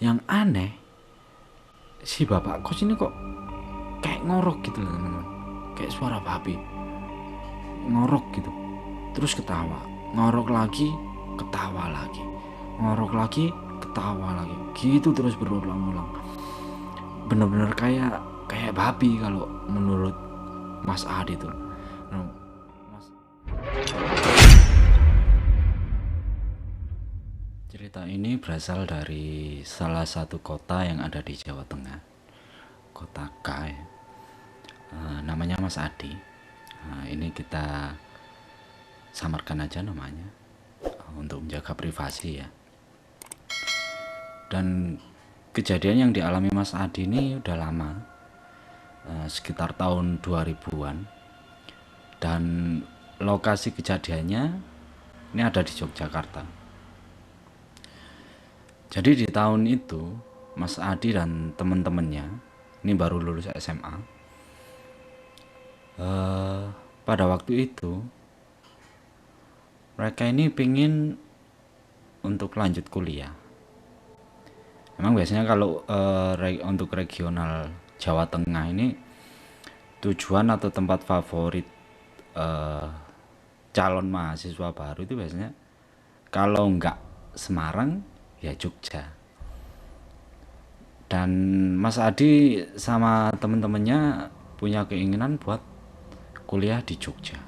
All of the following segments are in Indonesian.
Yang aneh, si bapak kos ini kok kayak ngorok gitu loh teman-teman, kayak suara babi ngorok gitu, terus ketawa, ngorok lagi, ketawa lagi, ngorok lagi, ketawa lagi, gitu terus berulang-ulang. Bener-bener kayak kayak babi kalau menurut Mas Adi tuh. Nah, Mas, cerita ini berasal dari salah satu kota yang ada di Jawa Tengah, kota K ya. Namanya Mas Adi. Ini kita samarkan aja namanya untuk menjaga privasi ya. Dan kejadian yang dialami Mas Adi ini udah lama, sekitar tahun 2000-an. Dan lokasi kejadiannya ini ada di Yogyakarta. Jadi di tahun itu Mas Adi dan teman-temannya, ini baru lulus SMA, pada waktu itu mereka ini pingin untuk lanjut kuliah. Emang biasanya kalau untuk regional Jawa Tengah ini tujuan atau tempat favorit calon mahasiswa baru itu biasanya kalau nggak Semarang ya Jogja. Dan Mas Adi sama temen-temennya punya keinginan buat kuliah di Jogja.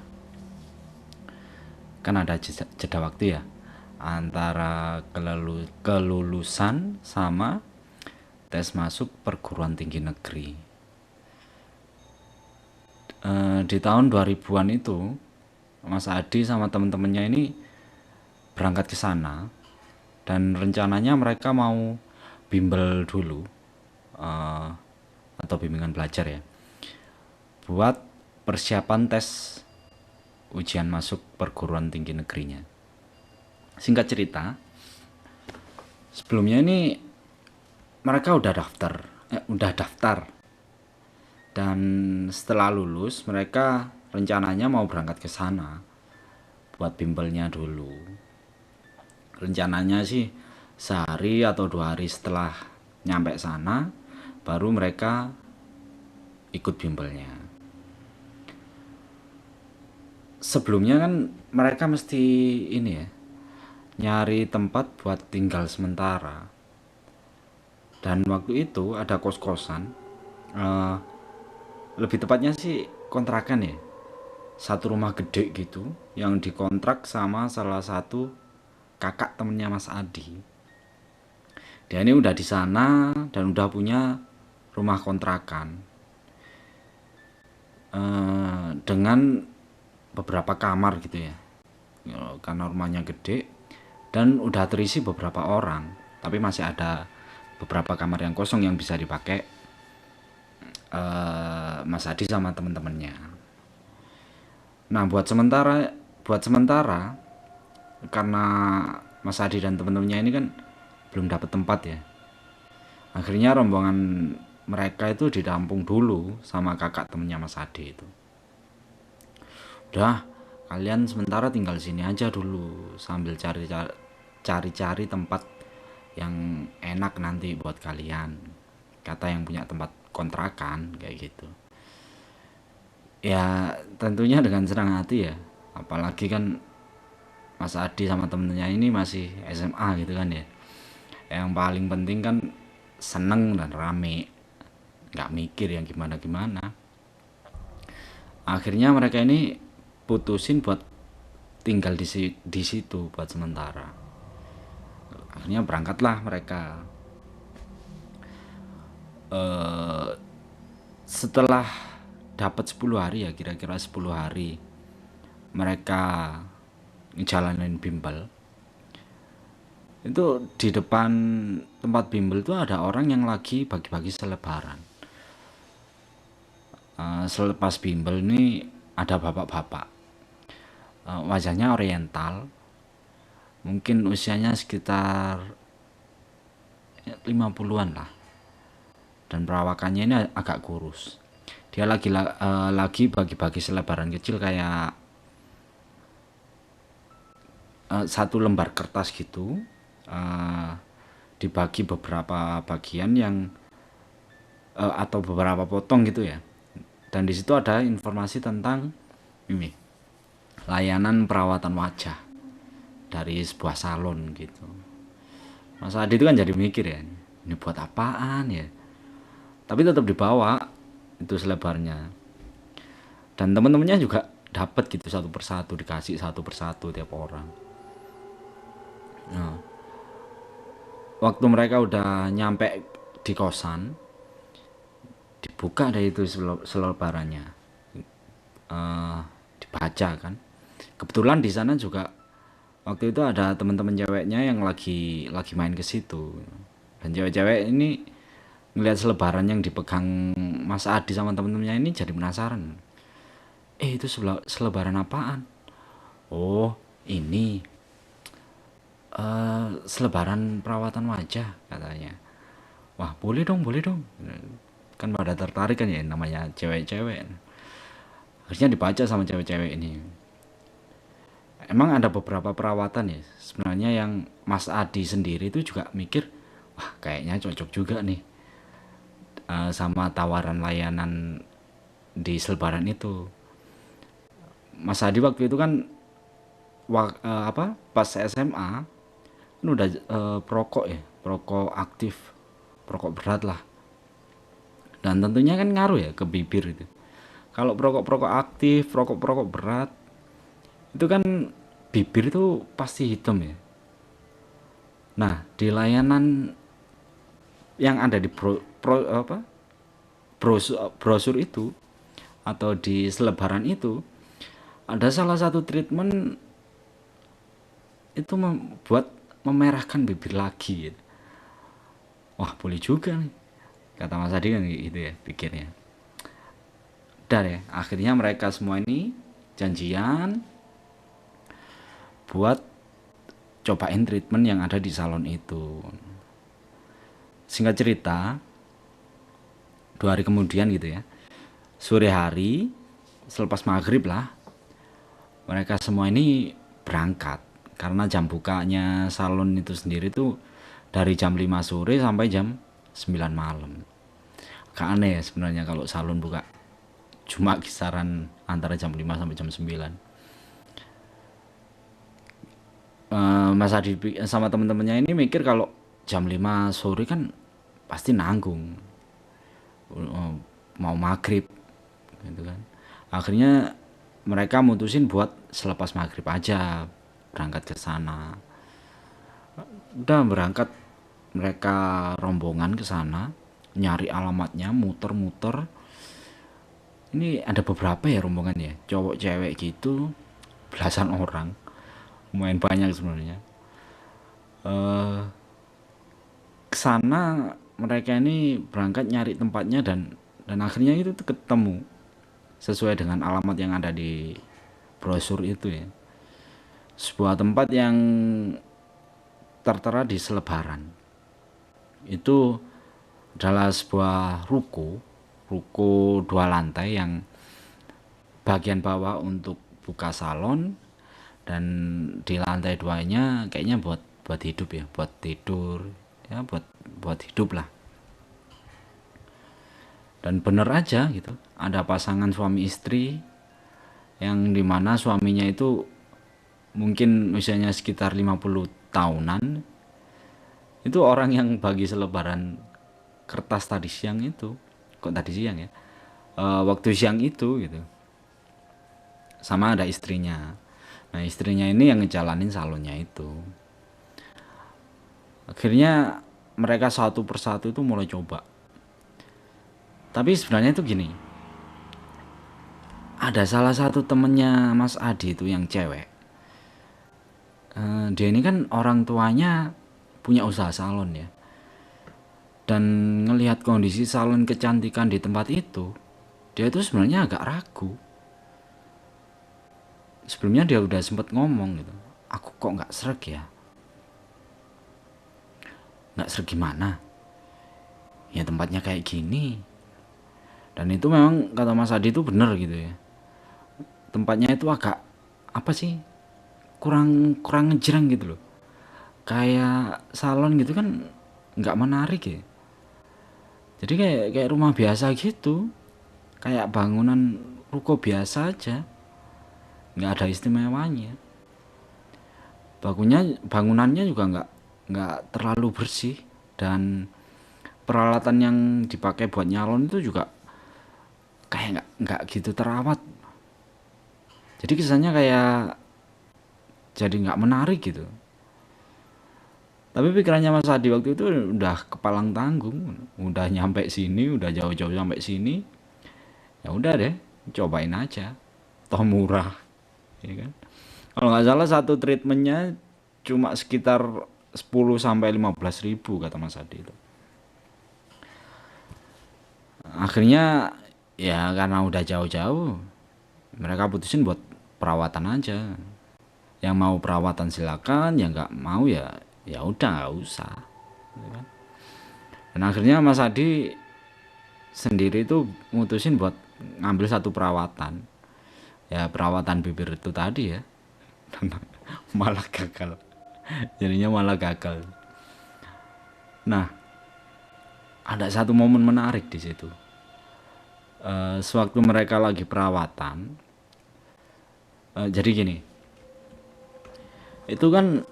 Kan ada jeda waktu ya antara kelulusan sama tes masuk perguruan tinggi negeri. Di tahun 2000-an itu Mas Adi sama temen-temennya ini berangkat ke sana, dan rencananya mereka mau bimbel dulu, atau bimbingan belajar ya, buat persiapan tes ujian masuk perguruan tinggi negerinya. Singkat cerita, sebelumnya ini mereka udah daftar, dan setelah lulus mereka rencananya mau berangkat ke sana buat bimbelnya dulu. Rencananya sih sehari atau 2 hari setelah nyampe sana baru mereka ikut bimbelnya. Sebelumnya kan mereka mesti ini ya, nyari tempat buat tinggal sementara. Dan waktu itu ada kos-kosan, lebih tepatnya sih kontrakan ya, satu rumah gede gitu yang dikontrak sama salah satu kakak temennya Mas Adi. Dia ini udah di sana dan udah punya rumah kontrakan, dengan beberapa kamar gitu ya, karena rumahnya gede dan udah terisi beberapa orang, tapi masih ada beberapa kamar yang kosong yang bisa dipakai Mas Adi sama temen-temennya. Nah buat sementara karena Mas Adi dan temen-temennya ini kan belum dapat tempat ya, akhirnya rombongan mereka itu ditampung dulu sama kakak temennya Mas Adi itu. Udah, kalian sementara tinggal sini aja dulu sambil cari-cari tempat yang enak nanti buat kalian, kata yang punya tempat kontrakan kayak gitu. Ya tentunya dengan senang hati ya, apalagi kan Mas Adi sama temennya ini masih SMA gitu kan ya. Yang paling penting kan seneng dan rame, nggak mikir yang gimana-gimana. Akhirnya mereka ini putusin buat tinggal di situ buat sementara. Akhirnya berangkatlah mereka. Setelah dapat 10 hari ya, kira-kira 10 hari mereka ngejalanin bimbel. Itu di depan tempat bimbel itu ada orang yang lagi bagi-bagi selebaran. Selepas bimbel ini ada bapak-bapak, wajahnya oriental, mungkin usianya sekitar 50-an lah, dan perawakannya ini agak kurus. Dia lagi bagi-bagi selebaran kecil kayak satu lembar kertas gitu, dibagi beberapa bagian yang atau beberapa potong gitu ya. Dan di situ ada informasi tentang ini layanan perawatan wajah dari sebuah salon gitu. Mas Adi itu kan jadi mikir ya, ini buat apaan ya? Tapi tetap dibawa itu selebarnya. Dan teman-temannya juga dapat gitu satu persatu, dikasih satu persatu tiap orang. Nah, waktu mereka udah nyampe di kosan, dibuka deh itu selebarannya, dibaca kan. Kebetulan di sana juga waktu itu ada teman-teman ceweknya yang lagi main ke situ, dan cewek-cewek ini ngelihat selebaran yang dipegang Mas Adi sama teman-temannya ini jadi penasaran. Itu selebaran apaan? Oh, ini selebaran perawatan wajah katanya. Wah, boleh dong, boleh dong. Kan pada tertarik kan ya, namanya cewek-cewek. Akhirnya dibaca sama cewek-cewek ini. Emang ada beberapa perawatan ya sebenarnya yang Mas Adi sendiri itu juga mikir, wah kayaknya cocok juga nih sama tawaran layanan di selebaran itu. Mas Adi waktu itu kan pas SMA kan udah perokok ya, perokok aktif, perokok berat lah. Dan tentunya kan ngaruh ya ke bibir itu. Kalau perokok-perokok aktif, perokok-perokok berat, itu kan bibir itu pasti hitam ya. Nah, di layanan yang ada di brosur itu atau di selebaran itu ada salah satu treatment itu membuat memerahkan bibir lagi gitu. Wah, boleh juga nih, kata Mas Adi kan gitu ya pikirnya. Udah ya, akhirnya mereka semua ini janjian buat cobain treatment yang ada di salon itu. Singkat cerita, 2 hari kemudian gitu ya, sore hari selepas maghrib lah, mereka semua ini berangkat karena jam bukanya salon itu sendiri tuh dari jam 5 sore sampai jam 9 malam. Agak aneh ya sebenarnya kalau salon buka cuma kisaran antara jam 5 sampai jam 9. Mas Adi sama teman-temannya ini mikir kalau jam 5 sore kan pasti nanggung, mau maghrib gitu kan. Akhirnya mereka mutusin buat selepas maghrib aja berangkat ke sana. Udah berangkat mereka rombongan ke sana, nyari alamatnya, muter-muter. Ini ada beberapa ya rombongan ya, cowok cewek gitu, belasan orang, lumayan banyak sebenarnya. Kesana mereka ini berangkat nyari tempatnya dan akhirnya itu tuh ketemu sesuai dengan alamat yang ada di brosur itu ya. Sebuah tempat yang tertera di selebaran itu adalah sebuah ruko 2 lantai yang bagian bawah untuk buka salon, dan di lantai 2-nya kayaknya buat hidup ya, buat tidur ya, buat hidup lah. Dan bener aja gitu, ada pasangan suami istri yang dimana suaminya itu mungkin usianya sekitar 50 tahunan. Itu orang yang bagi selebaran kertas tadi siang itu, kok tadi siang ya, waktu siang itu gitu, sama ada istrinya. Nah, istrinya ini yang ngejalanin salonnya itu. Akhirnya mereka satu persatu itu mulai coba. Tapi sebenarnya itu gini, ada salah satu temennya Mas Adi itu yang cewek. Dia ini kan orang tuanya punya usaha salon ya. Dan ngelihat kondisi salon kecantikan di tempat itu, dia itu sebenarnya agak ragu. Sebelumnya dia udah sempat ngomong gitu, aku kok nggak sreg ya. Nggak sreg gimana? Ya tempatnya kayak gini. Dan itu memang kata Mas Adi itu bener gitu ya. Tempatnya itu agak apa sih? Kurang ngejreng gitu loh. Kayak salon gitu kan nggak menarik ya. Jadi kayak rumah biasa gitu, kayak bangunan ruko biasa aja, nggak ada istimewanya. Bangunannya juga nggak terlalu bersih, dan peralatan yang dipakai buat nyalon itu juga kayak nggak gitu terawat. Jadi kesannya kayak jadi nggak menarik gitu. Tapi pikirannya Mas Adi waktu itu udah kepalang tanggung, udah nyampe sini, udah jauh-jauh sampai sini, ya udah deh, cobain aja, toh murah, ya kan. Kalau nggak salah satu treatmentnya cuma sekitar 10 sampai 15 ribu kata Mas Adi itu. Akhirnya ya karena udah jauh-jauh, mereka putusin buat perawatan aja. Yang mau perawatan silakan, yang nggak mau ya udah nggak usah. Dan akhirnya Mas Adi sendiri itu mutusin buat ngambil satu perawatan, ya perawatan bibir itu tadi ya. Malah gagal, jadinya malah gagal. Nah, ada satu momen menarik di situ. Sewaktu mereka lagi perawatan, jadi gini, itu kan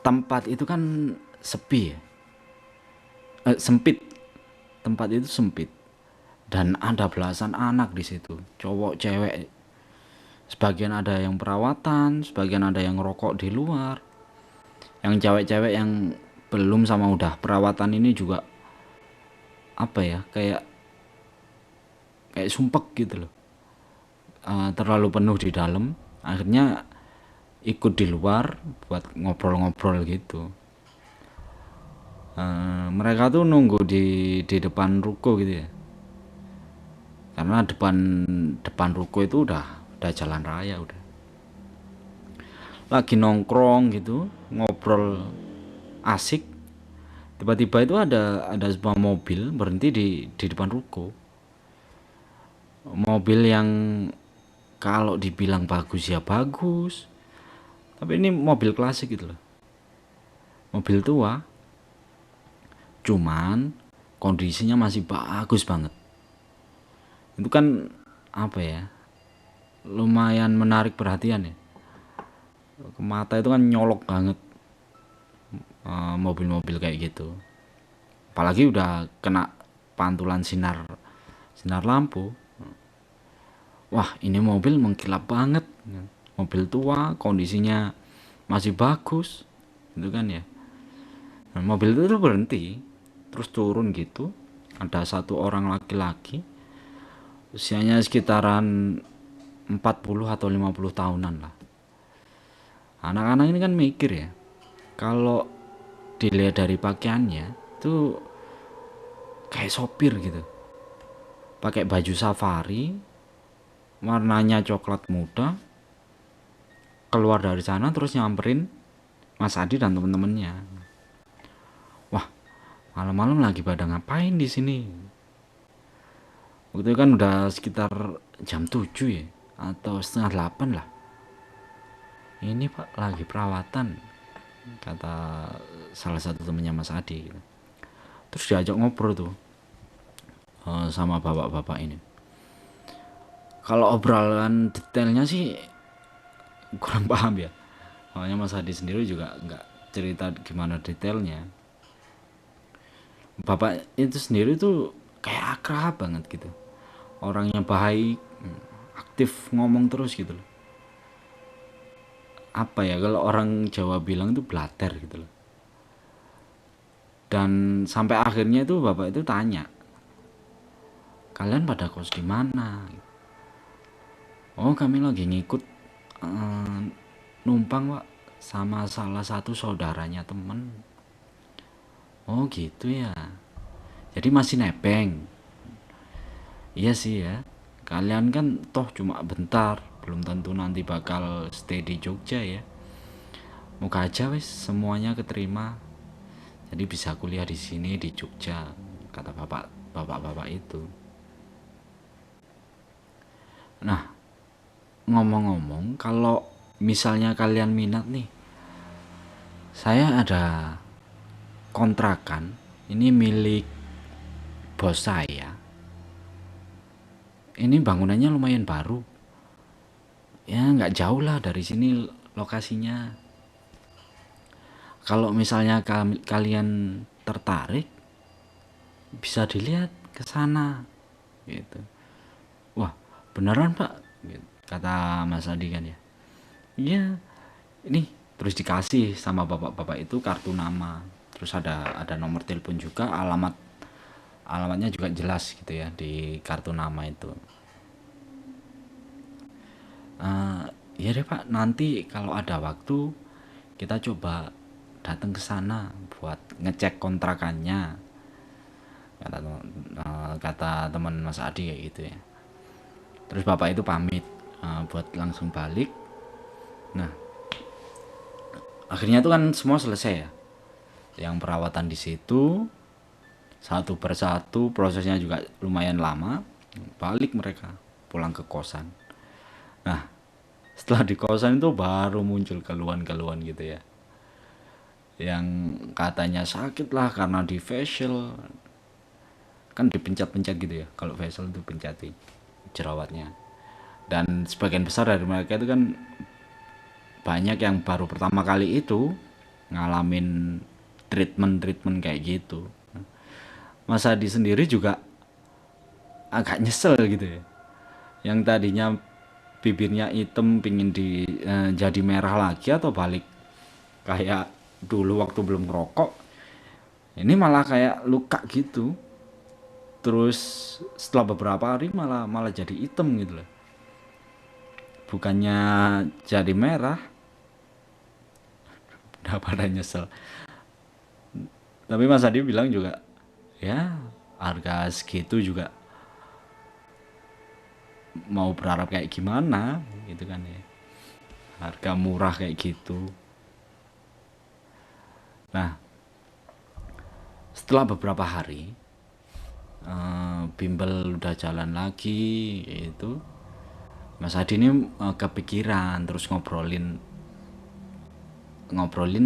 tempat itu kan sepi ya, sempit. Tempat itu sempit dan ada belasan anak di situ, cowok cewek. Sebagian ada yang perawatan, sebagian ada yang ngerokok di luar. Yang cewek-cewek yang belum sama udah perawatan ini juga apa ya, kayak sumpek gitu loh. Terlalu penuh di dalam, akhirnya ikut di luar buat ngobrol-ngobrol gitu. Mereka tuh nunggu di depan ruko gitu ya, karena depan ruko itu udah jalan raya, udah lagi nongkrong gitu, ngobrol asik. Tiba-tiba itu ada sebuah mobil berhenti di depan ruko. Mobil yang kalau dibilang bagus ya bagus, tapi ini mobil klasik gitu loh, mobil tua, cuman kondisinya masih bagus banget. Itu kan apa ya, lumayan menarik perhatian ya, ke mata itu kan nyolok banget mobil-mobil kayak gitu, apalagi udah kena pantulan sinar lampu. Wah, ini mobil mengkilap banget, mobil tua kondisinya masih bagus gitu kan ya. Nah, mobil itu tuh berhenti, terus turun gitu, ada satu orang laki-laki, usianya sekitaran 40 atau 50 tahunan lah. Anak-anak ini kan mikir ya, kalau dilihat dari pakaiannya tuh kayak sopir gitu, pakai baju safari warnanya coklat muda, keluar dari sana terus nyamperin Mas Adi dan temen-temennya. Wah, malam-malam lagi pada ngapain di sini? Waktu itu kan udah sekitar jam 7 ya, atau setengah 8 lah. Ini Pak lagi perawatan, kata salah satu temennya Mas Adi gitu. Terus diajak ngobrol tuh sama bapak-bapak ini. Kalau obrolan detailnya sih kurang paham ya, makanya Mas Adi sendiri juga nggak cerita gimana detailnya. Bapak itu sendiri tuh kayak akrab banget gitu, orangnya baik, aktif ngomong terus gitu loh. Apa ya, kalau orang Jawa bilang itu blater gitu loh. Dan sampai akhirnya itu bapak itu tanya, kalian pada kos di mana? Oh, kami lagi ngikut numpang Pak, sama salah satu saudaranya temen. Oh gitu ya, jadi masih nebeng. Iya sih ya, kalian kan toh cuma bentar, belum tentu nanti bakal stay di Jogja ya. Moga aja wis semuanya keterima, jadi bisa kuliah di sini di Jogja, kata bapak itu. Nah, ngomong-ngomong, kalau misalnya kalian minat nih, saya ada kontrakan ini milik bos saya. Ini bangunannya lumayan baru, ya nggak jauh lah dari sini lokasinya. Kalau misalnya kalian tertarik, bisa dilihat ke sana gitu. Wah, beneran Pak, gitu, kata Mas Adi kan ya. Iya, ini terus dikasih sama bapak-bapak itu kartu nama, terus ada nomor telepon juga, alamatnya juga jelas gitu ya di kartu nama itu. Ya deh Pak, nanti kalau ada waktu kita coba datang ke sana buat ngecek kontrakannya, kata teman Mas Adi kayak gitu ya. Terus bapak itu pamit buat langsung balik. Nah, akhirnya itu kan semua selesai ya, yang perawatan di situ satu persatu, prosesnya juga lumayan lama. Balik mereka pulang ke kosan. Nah, setelah di kosan itu baru muncul keluhan-keluhan gitu ya, yang katanya sakit lah karena di facial, kan dipencet-pencet gitu ya, kalau facial itu penceti jerawatnya. Dan sebagian besar dari mereka itu kan banyak yang baru pertama kali itu ngalamin treatment kayak gitu. Mas Adi sendiri juga agak nyesel gitu ya, yang tadinya bibirnya hitam pingin jadi merah lagi atau balik kayak dulu waktu belum ngerokok, ini malah kayak luka gitu. Terus setelah beberapa hari malah malah jadi hitam gitu loh, bukannya jadi merah. Udah pada nyesel. Tapi Mas Adi bilang juga, ya harga segitu juga mau berharap kayak gimana gitu kan ya, harga murah kayak gitu. Nah, setelah beberapa hari bimbel udah jalan lagi itu, Mas Adi ini kepikiran, terus ngobrolin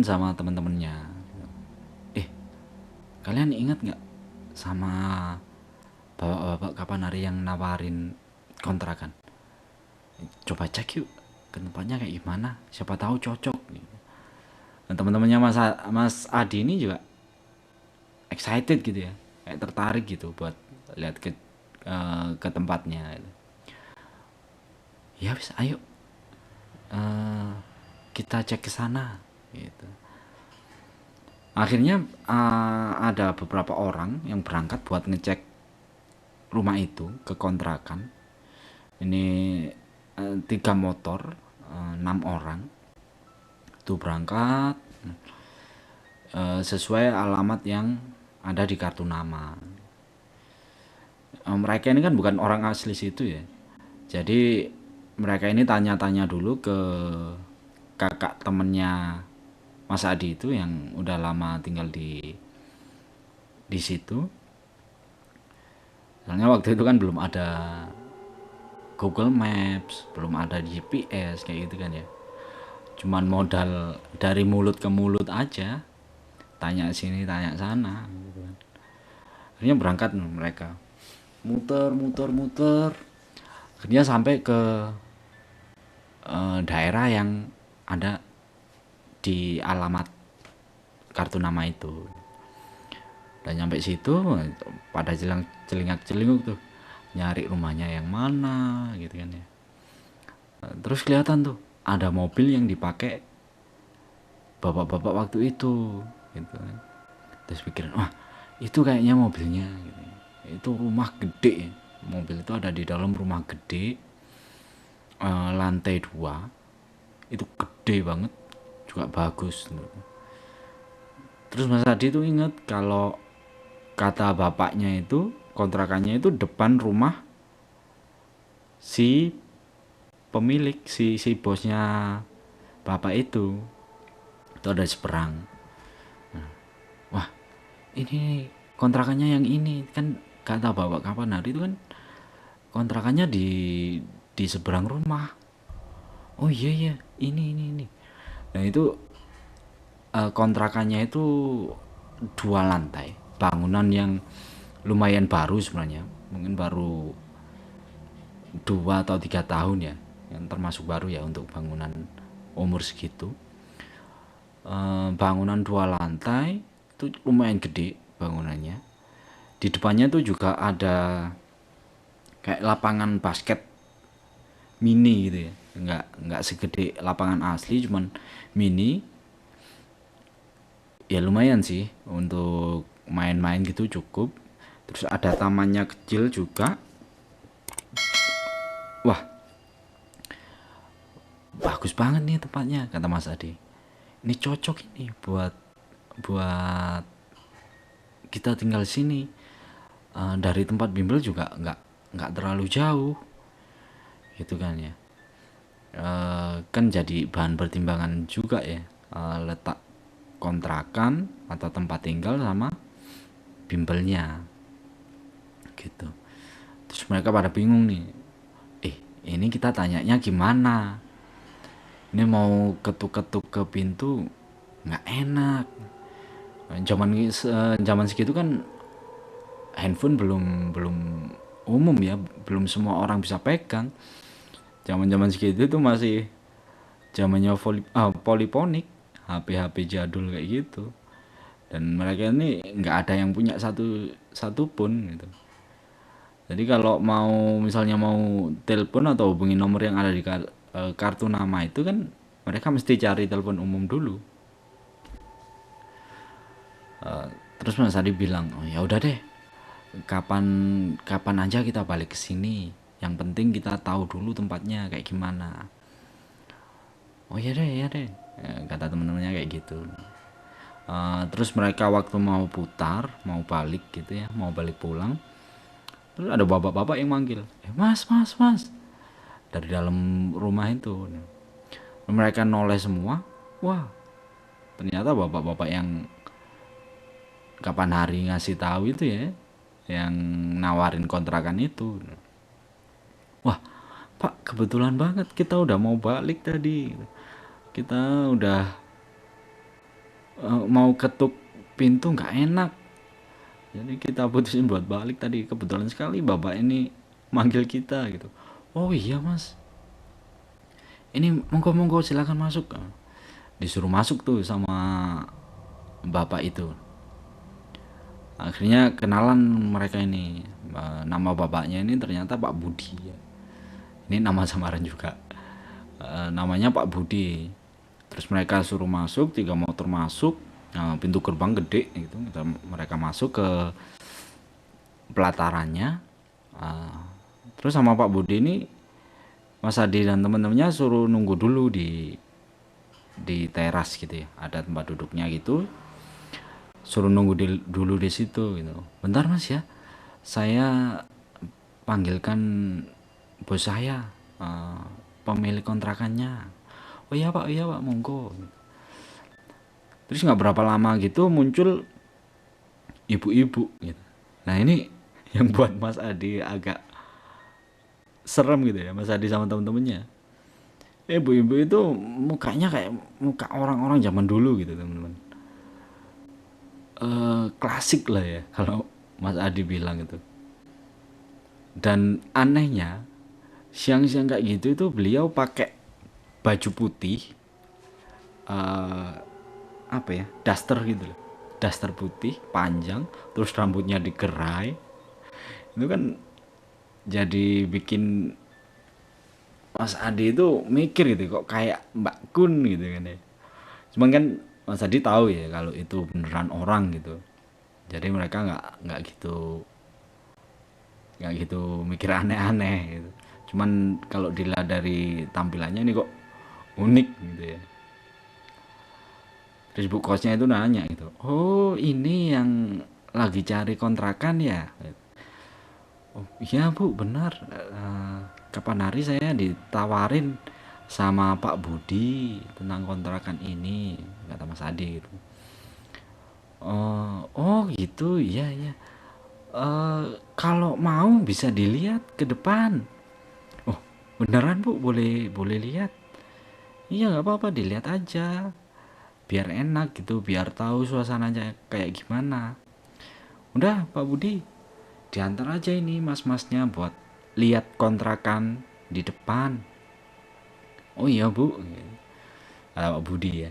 sama teman-temannya. Kalian ingat nggak sama bapak-bapak kapan hari yang nawarin kontrakan? Coba cek yuk ke tempatnya kayak gimana, siapa tahu cocok. Dan teman-temannya Mas Adi ini juga excited gitu ya, kayak tertarik gitu buat lihat ke tempatnya. Ya wis, ayo kita cek ke sana gitu. Akhirnya ada beberapa orang yang berangkat buat ngecek rumah itu ke kontrakan. Ini 3 motor, 6 orang itu berangkat sesuai alamat yang ada di kartu nama. Mereka ini kan bukan orang asli situ ya, jadi mereka ini tanya-tanya dulu ke kakak temennya Mas Adi itu yang udah lama tinggal di situ. Soalnya waktu itu kan belum ada Google Maps, belum ada GPS kayak gitu kan ya. Cuman modal dari mulut ke mulut aja, tanya sini tanya sana gitu kan. Akhirnya berangkat mereka, muter. Akhirnya sampai ke daerah yang ada di alamat kartu nama itu. Dan nyampe situ pada celingak-celinguk tuh nyari rumahnya yang mana gitu kan ya. Terus kelihatan tuh ada mobil yang dipakai bapak-bapak waktu itu gitu kan. Terus pikiran, wah itu kayaknya mobilnya gitu. Itu rumah gede, mobil itu ada di dalam rumah gede, lantai 2, itu gede banget, juga bagus. Terus Mas Adi tuh inget kalau kata bapaknya itu kontrakannya itu depan rumah si pemilik, si bosnya bapak itu ada seberang. Wah ini kontrakannya yang ini kan, kata bapak kapan hari itu kan kontrakannya di seberang rumah. Oh iya ini. Nah itu kontrakannya itu 2 lantai, bangunan yang lumayan baru sebenarnya, mungkin baru 2 atau 3 tahun ya, yang termasuk baru ya untuk bangunan umur segitu. Bangunan 2 lantai itu lumayan gede bangunannya. Di depannya tuh juga ada kayak lapangan basket mini gitu ya, nggak segede lapangan asli, cuman mini. Ya lumayan sih untuk main-main gitu cukup. Terus ada tamannya kecil juga. Wah, bagus banget nih tempatnya kata Mas Adi. Ini cocok ini buat buat kita tinggal sini. Dari tempat bimbel juga nggak terlalu jauh gitu kan ya. Kan jadi bahan pertimbangan juga ya, letak kontrakan atau tempat tinggal sama bimbelnya gitu. Terus mereka pada bingung nih, ini kita tanyanya gimana, ini mau ketuk-ketuk ke pintu nggak enak. Zaman segitu kan handphone belum umum ya, belum semua orang bisa pegang. Zaman segitu tuh masih zamannya poliponik, HP jadul kayak gitu. Dan mereka ini nggak ada yang punya satu pun gitu. Jadi kalau misalnya mau telepon atau hubungi nomor yang ada di kartu nama itu kan mereka mesti cari telepon umum dulu. Terus Mas Adi bilang, oh ya udah deh, kapan kapan aja kita balik ke sini. Yang penting kita tahu dulu tempatnya kayak gimana. Oh ya deh, ya deh, kata teman-temannya kayak gitu. Terus mereka waktu mau putar, mau balik gitu ya, mau balik pulang, terus ada bapak-bapak yang manggil, mas, mas, mas, dari dalam rumah itu. Mereka noleh semua. Wah, ternyata bapak-bapak yang kapan hari ngasih tahu itu ya, yang nawarin kontrakan itu. Wah, Pak, kebetulan banget kita udah mau balik tadi. Kita udah mau ketuk pintu nggak enak. Jadi kita putusin buat balik tadi. Kebetulan sekali bapak ini manggil kita gitu. Oh iya mas, ini monggo silakan masuk. Disuruh masuk tuh sama bapak itu. Akhirnya kenalan mereka ini. Nama bapaknya ini ternyata Pak Budi. Ini nama samaran juga. Namanya Pak Budi. Terus mereka suruh masuk, 3 motor masuk. Pintu gerbang gede gitu. Mereka masuk ke pelatarannya. Terus sama Pak Budi ini Mas Adi dan teman-temannya suruh nunggu dulu di teras gitu ya. Ada tempat duduknya gitu. Suruh nunggu dulu di situ gitu. Bentar mas ya, saya panggilkan bos saya, pemilik kontrakannya. Oh iya pak, monggo. Terus nggak berapa lama gitu muncul ibu-ibu gitu. Nah ini yang buat Mas Adi agak serem gitu ya, Mas Adi sama temen-temennya. Ibu-ibu itu mukanya kayak muka orang-orang zaman dulu gitu teman-teman. Klasik lah ya kalau Mas Adi bilang itu. Dan anehnya siang-siang kayak gitu itu beliau pakai baju putih, apa ya, daster gitu loh, daster putih panjang, terus rambutnya digerai. Itu kan jadi bikin Mas Adi itu mikir gitu, kok kayak Mbak Kun gitu kan ya. Cuman kan Mas Adi tahu ya kalau itu beneran orang gitu. Jadi mereka nggak gitu mikir aneh-aneh gitu. Cuman kalau dilihat dari tampilannya ini kok unik gitu ya. Terus bu kosnya itu nanya gitu, oh ini yang lagi cari kontrakan ya? Oh iya bu benar. Kapan hari saya ditawarin sama Pak Budi tentang kontrakan ini, kata Mas Adi gitu. Oh gitu, iya iya. Kalau mau bisa dilihat ke depan. Oh beneran bu, boleh lihat? Iya nggak apa-apa, dilihat aja biar enak gitu, biar tahu suasananya kayak gimana. Udah Pak Budi, diantar aja ini mas-masnya buat lihat kontrakan di depan. Oh iya Bu, kata Pak Budi ya.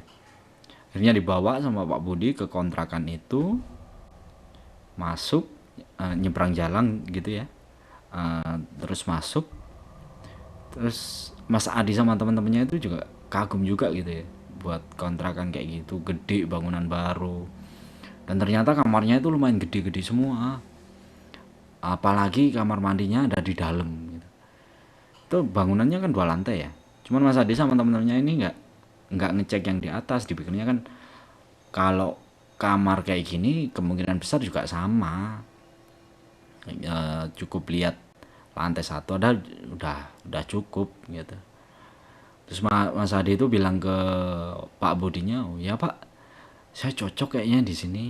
Akhirnya dibawa sama Pak Budi ke kontrakan itu, masuk, nyebrang jalan gitu ya. Terus masuk, terus Mas Adi sama teman-temannya itu juga kagum juga gitu ya, buat kontrakan kayak gitu, gede, bangunan baru, dan ternyata kamarnya itu lumayan gede-gede semua, apalagi kamar mandinya ada di dalam gitu. Itu bangunannya kan 2 lantai ya, cuman Mas Adi sama teman-temannya ini nggak ngecek yang di atas, dipikirnya kan kalau kamar kayak gini kemungkinan besar juga sama. Cukup lihat lantai satu ada, udah cukup gitu. Terus Mas Adi itu bilang ke Pak Budinya, oh ya Pak, saya cocok kayaknya di sini,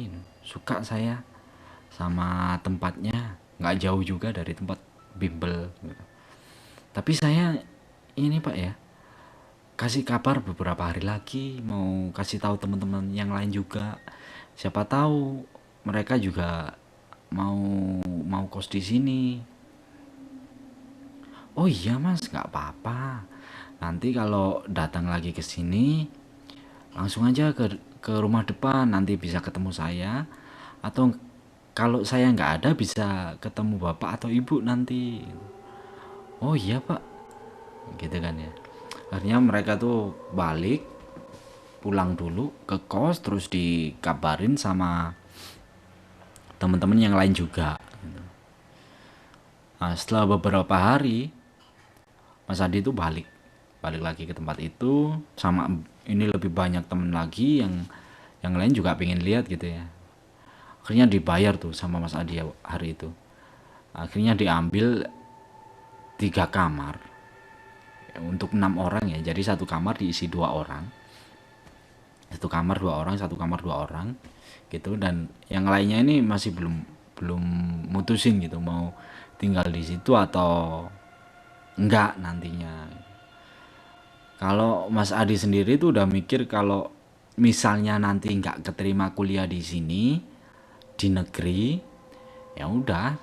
suka saya sama tempatnya, nggak jauh juga dari tempat bimbel gitu. Tapi saya ini Pak ya, kasih kabar beberapa hari lagi, mau kasih tahu teman-teman yang lain juga, siapa tahu mereka juga mau mau kos di sini. Oh iya Mas, nggak apa-apa. Nanti kalau datang lagi ke sini, langsung aja ke rumah depan, nanti bisa ketemu saya. Atau kalau saya nggak ada, bisa ketemu bapak atau ibu nanti. Oh iya Pak, gitu kan ya. Akhirnya mereka tuh balik, pulang dulu ke kos, terus dikabarin sama teman-teman yang lain juga. Nah, setelah beberapa hari, Mas Adi itu balik lagi ke tempat itu, sama ini lebih banyak temen lagi yang lain juga pengen lihat gitu ya. Akhirnya dibayar tuh sama Mas Adi hari itu. Akhirnya diambil 3 kamar untuk 6 orang ya. Jadi satu kamar diisi 2 orang, satu kamar 2 orang, satu kamar 2 orang gitu. Dan yang lainnya ini masih belum belum mutusin gitu mau tinggal di situ atau enggak nantinya. Kalau Mas Adi sendiri tuh udah mikir kalau misalnya nanti nggak keterima kuliah di sini di negeri, ya udah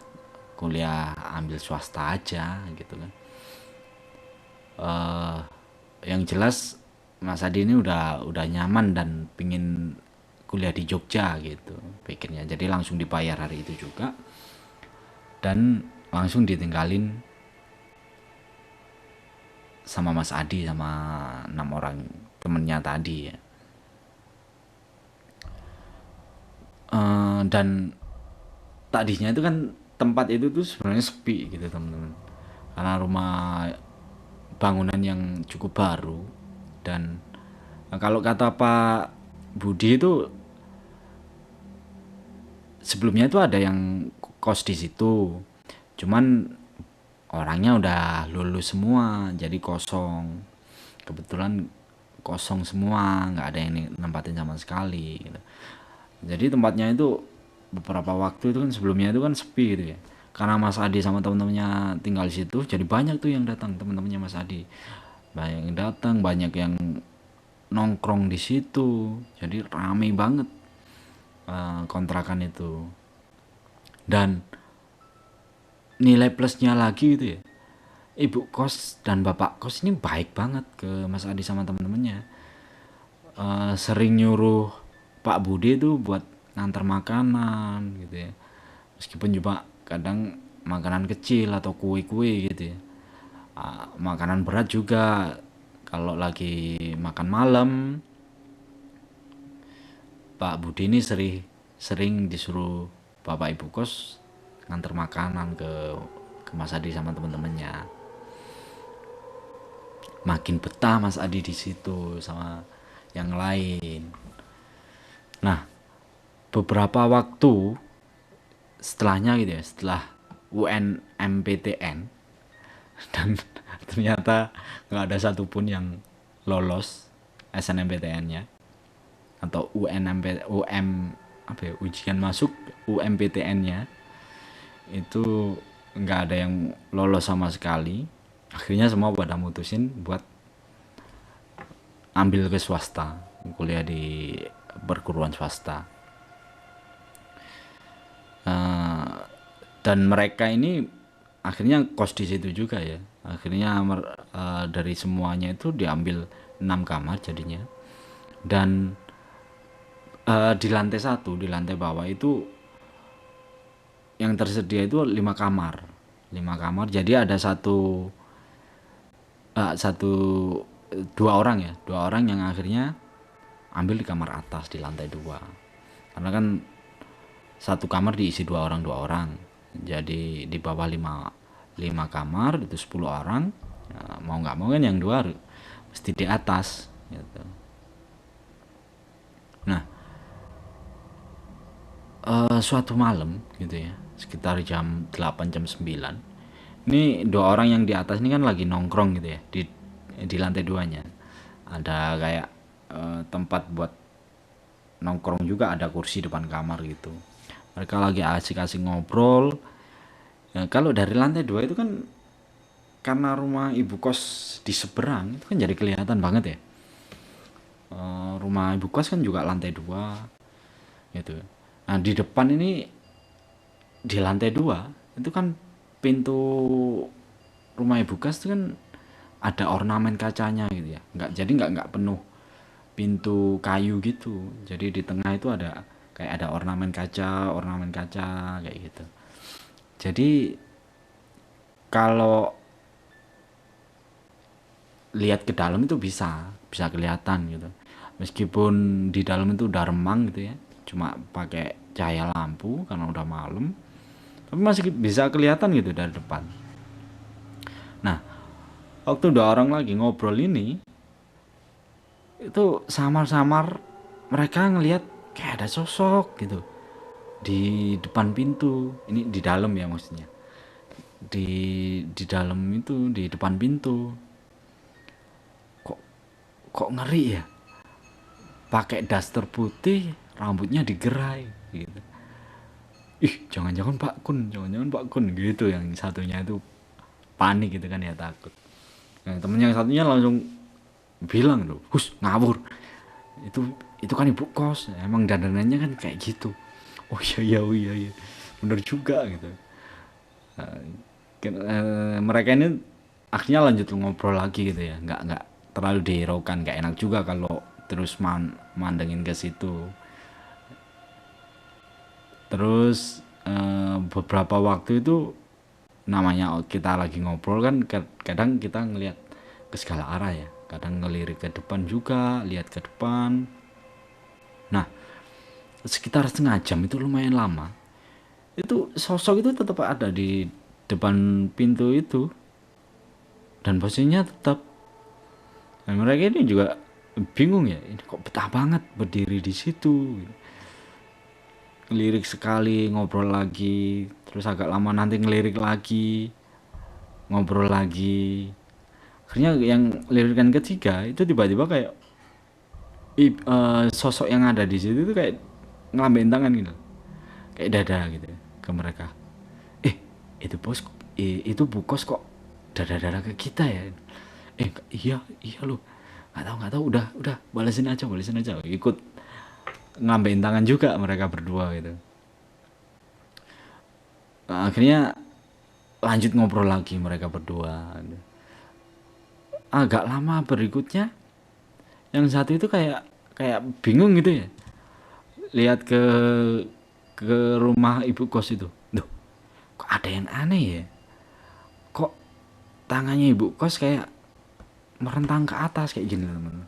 kuliah ambil swasta aja gitu kan. eh yang jelas Mas Adi ini udah nyaman dan pingin kuliah di Jogja gitu pikirnya, jadi langsung dibayar hari itu juga dan langsung ditinggalin sama Mas Adi sama 6 orang temennya tadi ya. Dan tadinya itu kan tempat itu tuh sebenarnya sepi gitu teman-teman, karena rumah bangunan yang cukup baru. Dan kalau kata Pak Budi itu sebelumnya itu ada yang kos di situ, cuman orangnya udah lulus semua jadi kosong, kebetulan kosong semua, nggak ada yang nempatin sama sekali gitu. Jadi tempatnya itu beberapa waktu itu kan sebelumnya itu kan sepi gitu ya, karena Mas Adi sama teman-temannya tinggal di situ, jadi banyak tuh yang datang teman-temannya Mas Adi, banyak yang datang, banyak yang nongkrong di situ, jadi ramai banget kontrakan itu. Dan nilai plusnya lagi gitu ya, ibu kos dan bapak kos ini baik banget ke Mas Adi sama teman-temannya. Sering nyuruh Pak Budi itu buat ngantar makanan gitu ya, meskipun juga kadang makanan kecil atau kue-kue gitu ya. Makanan berat juga kalau lagi makan malam, Pak Budi ini sering disuruh bapak ibu kos ngantar makanan ke Mas Adi sama teman-temannya. Makin betah Mas Adi di situ sama yang lain. Nah, beberapa waktu setelahnya gitu ya, setelah UNMPTN, dan ternyata nggak ada satupun yang lolos SNMPTN-nya atau apa ya, ujian masuk UMPTN-nya itu nggak ada yang lolos sama sekali. Akhirnya semua pada mutusin buat ambil ke swasta, kuliah di perguruan swasta. Eh, dan mereka ini akhirnya kos di situ juga ya. Akhirnya dari semuanya itu diambil 6 kamar jadinya. Dan di lantai satu, di lantai bawah itu yang tersedia itu 5 kamar. 5 kamar. Jadi ada satu dua orang ya, dua orang yang akhirnya ambil di kamar atas di lantai 2. Karena kan satu kamar diisi dua orang, jadi di bawah 5 kamar itu 10 orang. Ya, mau nggak mau kan yang dua mesti di atas gitu. Nah, suatu malam gitu ya, sekitar jam 8 jam 9, ini dua orang yang di atas ini kan lagi nongkrong gitu ya, di lantai 2-nya ada kayak tempat buat nongkrong juga, ada kursi depan kamar gitu. Mereka lagi asik-asik ngobrol. Ya, kalau dari lantai 2 itu kan karena rumah ibu kos di seberang itu kan jadi kelihatan banget ya. Rumah ibu kos kan juga lantai 2 gitu. Nah, di depan ini di lantai 2 itu kan pintu rumah ibu kos itu kan ada ornamen kacanya gitu ya. Nggak penuh pintu kayu gitu. Jadi di tengah itu ada kayak ada ornamen kaca kayak gitu. Jadi kalau lihat ke dalam itu bisa kelihatan gitu. Meskipun di dalam itu udah remang gitu ya, cuma pakai cahaya lampu karena udah malam, tapi masih bisa kelihatan gitu dari depan. Nah, waktu dua orang lagi ngobrol ini, itu samar-samar mereka ngelihat kayak ada sosok gitu di depan pintu. Ini di dalam ya maksudnya. Di dalam itu di depan pintu. Kok kok ngeri ya? Pakai daster putih, rambutnya digerai gitu. Ih, jangan-jangan Pak Kun gitu. Yang satunya itu panik gitu kan ya, takut. Yang temen yang satunya langsung bilang tuh, "Hus, ngawur. Itu kan ibu kos. Emang dandanannya kan kayak gitu." Oh iya iya oh iya iya. Bener juga gitu. Mereka ini akhirnya lanjut ngobrol lagi gitu ya. Nggak terlalu dihiraukan, nggak enak juga kalau terus mandengin ke situ. Terus beberapa waktu itu, namanya kita lagi ngobrol kan, kadang kita ngelihat ke segala arah ya, kadang ngelirik ke depan juga, lihat ke depan. Nah, sekitar setengah jam itu lumayan lama, itu sosok itu tetap ada di depan pintu itu dan posisinya tetap. Dan mereka ini juga bingung ya, ini kok betah banget berdiri di situ. Ngelirik sekali, ngobrol lagi, terus agak lama nanti ngelirik lagi, ngobrol lagi. Akhirnya yang lirikan ketiga itu tiba-tiba kayak sosok yang ada di situ itu kayak ngelambain tangan gitu, kayak dada gitu ke mereka. Eh, itu bos, itu bu kos kok dada-dada ke kita ya? Iya iya lu, nggak tahu, udah balesin aja, ikut ngelambain tangan juga mereka berdua gitu. Nah, akhirnya lanjut ngobrol lagi mereka berdua. Agak lama berikutnya, yang satu itu kayak kayak bingung gitu ya, lihat ke rumah ibu kos itu. Duh, kok ada yang aneh ya? Kok tangannya ibu kos kayak merentang ke atas kayak gini teman,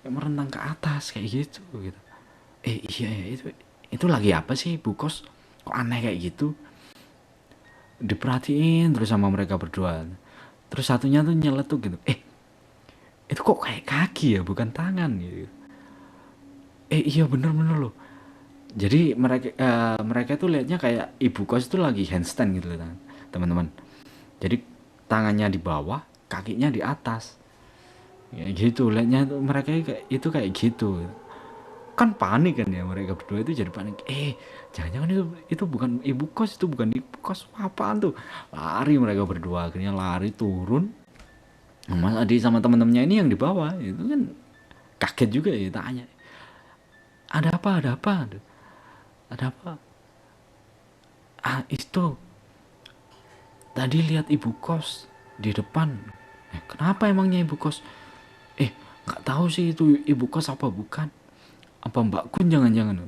kayak merentang ke atas kayak gitu gitu. Iya ya, itu lagi apa sih ibu kos, kok aneh kayak gitu? Diperhatiin terus sama mereka berdua. Terus satunya tuh nyeletuk gitu, itu kok kayak kaki ya, bukan tangan gitu. Iya bener-bener loh. Jadi mereka tuh lihatnya kayak ibu kos itu lagi handstand gitu loh teman-teman. Jadi tangannya di bawah, kakinya di atas. Ya gitu, lihatnya tuh mereka kayak gitu. Kan panik kan ya, mereka berdua itu jadi panik. Jangan-jangan itu bukan ibu kos, itu bukan ibu kos, apaan tuh? Lari mereka berdua, akhirnya lari turun. Mas Adi sama teman-temannya ini yang di bawah itu kan kaget juga ya, tanya, ada apa, ada apa. Itu tadi lihat ibu kos di depan. Kenapa emangnya ibu kos? Nggak tahu sih itu ibu kos apa bukan. Apa Mbak Kun jangan-jangan.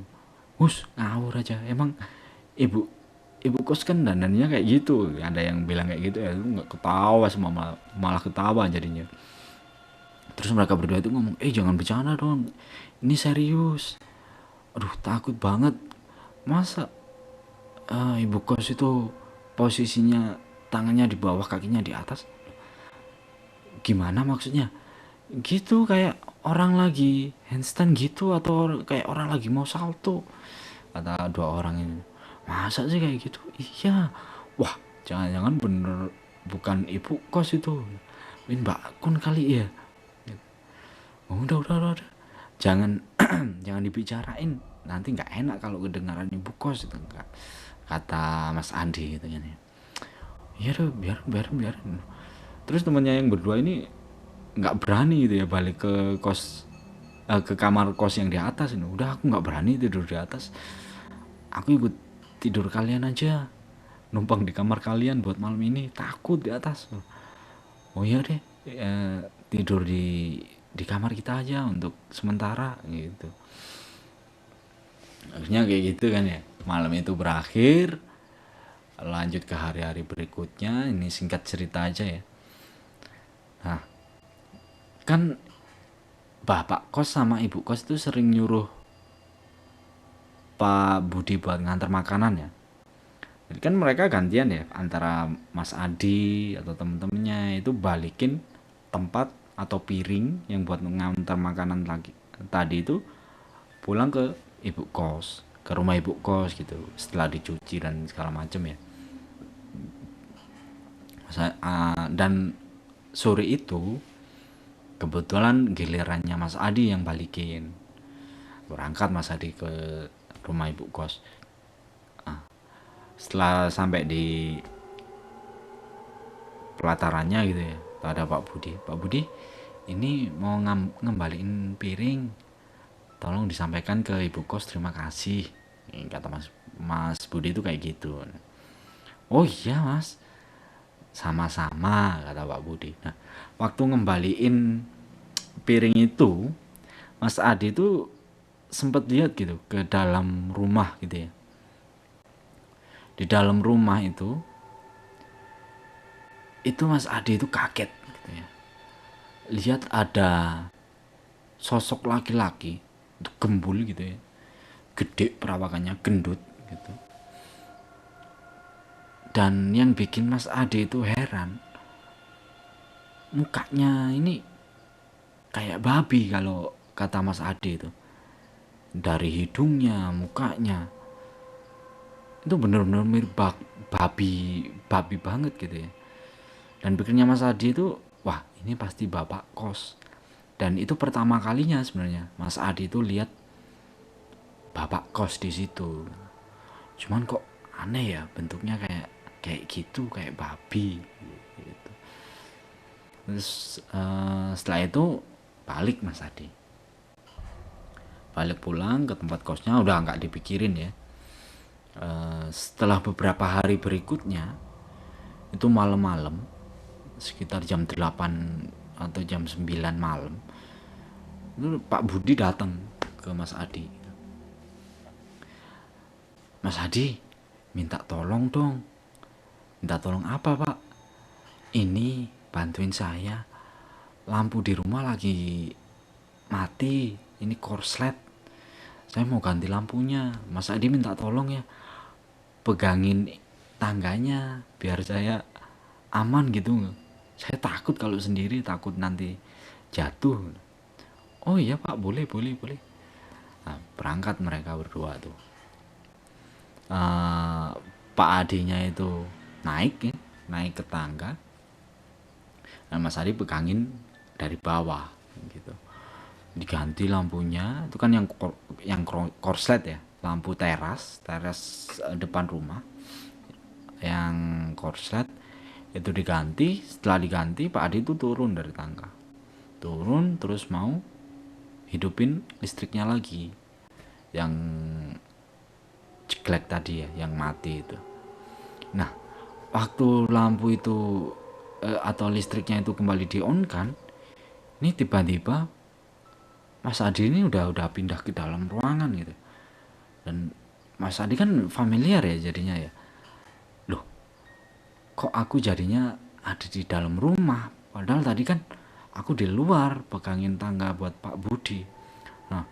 Ngawur aja. Emang ibu ibu kos kan dandannya kayak gitu. Ada yang bilang kayak gitu ya, lu nggak ketawa semua, malah ketawa jadinya. Terus mereka berdua itu ngomong, jangan bercanda dong, ini serius. Aduh, takut banget. Masa ibu kos itu posisinya tangannya di bawah, kakinya di atas? Gimana maksudnya? Gitu, kayak orang lagi handstand gitu, atau kayak orang lagi mau salto, kata dua orang ini. Masa sih kayak gitu? Iya. Wah, jangan-jangan bener bukan ibu kos itu, Mbak Kun kali ya. Udah. Jangan jangan dibicarain, nanti nggak enak kalau kedengaran ibu kos itu, kata Mas Andi gitu kan ya. Iya deh, biarin. Terus temennya yang berdua ini nggak berani gitu ya balik ke kos, ke kamar kos yang di atas ini. Udah, aku nggak berani tidur di atas, aku ikut tidur kalian aja, numpang di kamar kalian buat malam ini, takut di atas. Oh iya deh, tidur di kamar kita aja untuk sementara gitu. Akhirnya kayak gitu kan ya. Malam itu berakhir, lanjut ke hari-hari berikutnya. Ini singkat cerita aja ya. Nah, kan bapak kos sama ibu kos itu sering nyuruh Pak Budi buat ngantar makanan ya. Jadi kan mereka gantian ya, antara Mas Adi atau temen-temennya itu balikin tempat atau piring yang buat ngantar makanan lagi tadi itu pulang ke ibu kos, ke rumah ibu kos gitu, setelah dicuci dan segala macam ya. Dan sore itu kebetulan gilirannya Mas Adi yang balikin. Berangkat Mas Adi ke rumah ibu kos. Setelah sampai di pelatarannya gitu ya, ada Pak Budi, ini mau ngembaliin piring, tolong disampaikan ke ibu kos, terima kasih, kata Mas Budi itu kayak gitu. Oh iya Mas, sama-sama, kata Pak Budi. Nah, waktu ngembaliin piring itu, Mas Adi itu sempat lihat gitu ke dalam rumah gitu ya. Di dalam rumah itu Mas Adi itu kaget gitu ya. Lihat ada sosok laki-laki itu gembul gitu ya, gede perawakannya, gendut gitu. Dan yang bikin Mas Adi itu heran, mukanya ini kayak babi kalau kata Mas Adi itu. Dari hidungnya, mukanya itu bener-bener mirip babi banget gitu ya. Dan pikirnya Mas Adi itu, wah ini pasti bapak kos. Dan itu pertama kalinya sebenarnya Mas Adi itu lihat bapak kos di situ. Cuman kok aneh ya, bentuknya kayak gitu, kayak babi gitu. Terus setelah itu balik Mas Adi, balik pulang ke tempat kosnya, udah nggak dipikirin ya. Setelah beberapa hari berikutnya, itu malam-malam sekitar jam 8 atau jam 9 malam, itu Pak Budi datang ke Mas Adi. Mas Adi, minta tolong dong. Minta tolong apa Pak? Ini bantuin saya, lampu di rumah lagi mati, ini korslet, saya mau ganti lampunya. Mas Adi minta tolong ya, pegangin tangganya biar saya aman gitu, saya takut kalau sendiri, takut nanti jatuh. Oh iya Pak, boleh. Nah, berangkat mereka berdua tuh. Pak Adinya itu naik ke tangga, dan Mas Adi pegangin dari bawah gitu. Diganti lampunya, itu kan yang korslet ya, lampu teras depan rumah yang korslet itu diganti. Setelah diganti, Pak Adi itu turun dari tangga, terus mau hidupin listriknya lagi yang jeglek tadi ya, yang mati itu. Nah, waktu lampu itu atau listriknya itu kembali di on kan, ini tiba-tiba Mas Adi ini udah pindah ke dalam ruangan gitu. Dan Mas Adi kan familiar ya jadinya ya. Loh, kok aku jadinya ada di dalam rumah? Padahal tadi kan aku di luar pegangin tangga buat Pak Budi. Nah,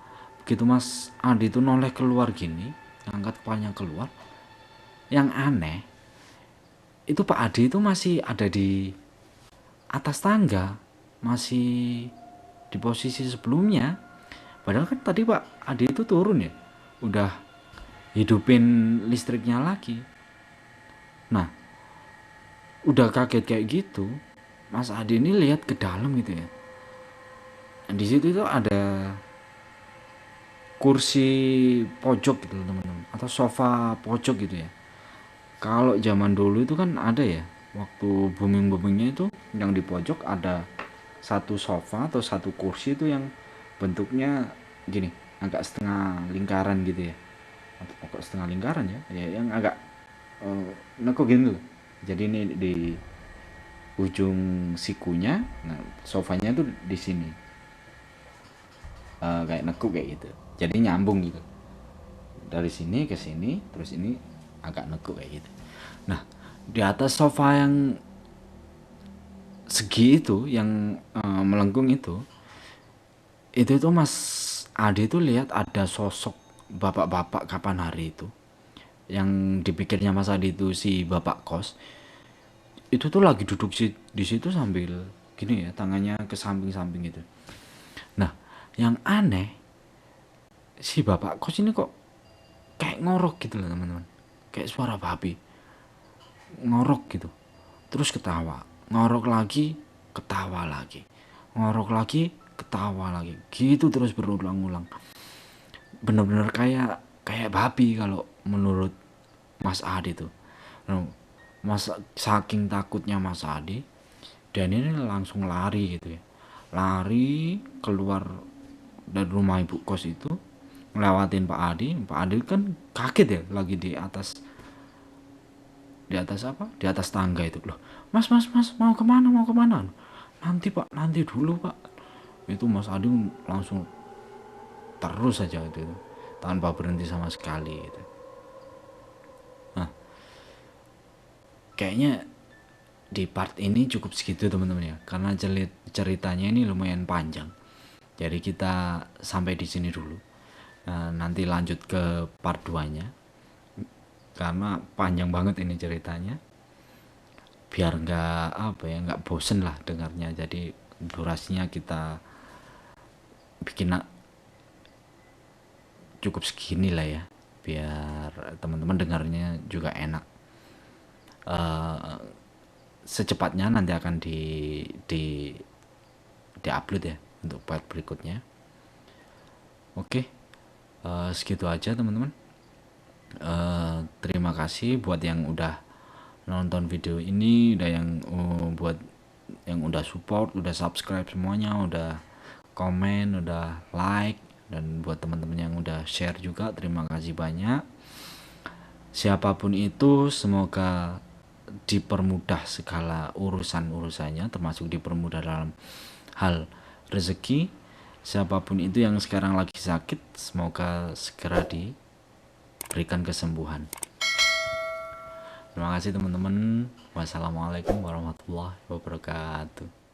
begitu Mas Adi itu noleh keluar gini, ngangkat kepalanya keluar, yang aneh itu Pak Adi itu masih ada di atas tangga, masih di posisi sebelumnya. Padahal kan tadi Pak Adi itu turun ya, udah hidupin listriknya lagi. Nah, udah kaget kayak gitu, Mas Adi ini lihat ke dalam gitu ya. Di situ itu ada kursi pojok gitu teman-teman, atau sofa pojok gitu ya. Kalau zaman dulu itu kan ada ya, waktu booming-boomingnya itu yang di pojok ada satu sofa atau satu kursi itu yang bentuknya gini, agak setengah lingkaran gitu ya, atau pokok setengah lingkaran ya, yang agak nekuk gitu loh. Jadi ini di ujung sikunya, nah sofanya tuh di sini, kayak nekuk kayak gitu. Jadi nyambung gitu dari sini ke sini, terus ini agak nekuk kayak gitu. Nah, di atas sofa yang segi itu, yang melengkung itu tuh Mas Adi tuh lihat ada sosok bapak-bapak kapan hari itu, yang dipikirnya Mas Adi itu si bapak kos, itu tuh lagi duduk di situ sambil gini ya, tangannya ke samping-samping gitu. Nah, yang aneh, si bapak kos ini kok kayak ngorok gitu loh teman-teman, kayak suara babi ngorok gitu, terus ketawa, ngorok lagi, ketawa lagi, ngorok lagi, ketawa lagi, gitu terus berulang-ulang. Bener-bener kayak kayak babi kalau menurut Mas Adi tuh. Nah, Mas, saking takutnya Mas Adi, dan ini langsung lari gitu ya, lari keluar dari rumah ibu kos itu, ngelewatin Pak Adi. Pak Adi kan kaget ya, lagi di atas apa, di atas tangga itu. Loh, mas mas mas, mau kemana, mau kemana? Nanti Pak, nanti dulu Pak. Itu Mas Adi langsung terus saja itu, tanpa berhenti sama sekali gitu. Nah, kayaknya di part ini cukup segitu teman-teman ya, karena ceritanya ini lumayan panjang. Jadi kita sampai di sini dulu. Nah, nanti lanjut ke part 2-nya, karena panjang banget ini ceritanya. Biar nggak apa ya, nggak bosen lah dengarnya. Jadi durasinya kita bikin cukup segini lah ya, biar teman-teman dengarnya juga enak. Secepatnya nanti akan di upload ya untuk part berikutnya. Oke, segitu aja teman-teman. Terima kasih buat yang udah nonton video ini, udah yang buat yang udah support, udah subscribe semuanya, udah komen, udah like, dan buat teman-teman yang udah share juga, terima kasih banyak. Siapapun itu, semoga dipermudah segala urusannya, termasuk dipermudah dalam hal rezeki. Siapapun itu yang sekarang lagi sakit, semoga segera diberikan kesembuhan. Terima kasih teman-teman. Wassalamualaikum warahmatullahi wabarakatuh.